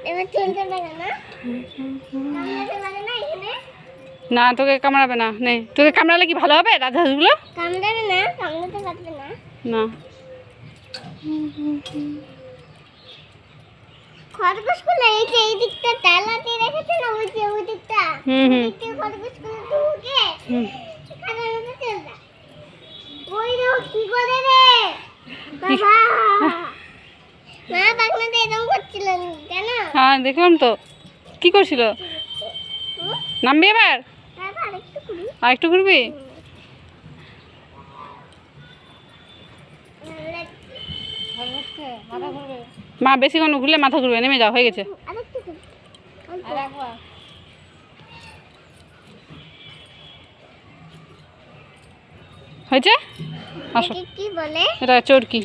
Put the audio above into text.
এবার চলতে পারে না, কামড়াতে পারে না এখানে। না তোকে কামড়াবে না, নে তোকে কামড়ালে কি ভালো হবে রাজহাঁসগুলো? কামড়াবে না, কামড়াতে পারবে না। না খরগোশগুলো এই যে এই দিকটা ডালা দিয়ে রেখেছে না, ওই যে ওই দিকটা, হুম হুম খরগোশগুলো ঢুকে হুম। এখানে মধ্যে চলে যায়। ওই দেখো কি করে রে বাবা, মা বাগনাতে এরকম করছিলেন কেন? হ্যাঁ দেখলাম তো, কি করছিল? নামবি এবার? বাবা আরেকটু করি। আর একটু ঘুরবি? মা বেশিক্ষণ ঘুরলে মাথা ঘুরবে, নেমে যাও, হয়ে গেছে। আরেকটু করি। হয়েছে? আসো, একে কি বলে? এটা চরকি।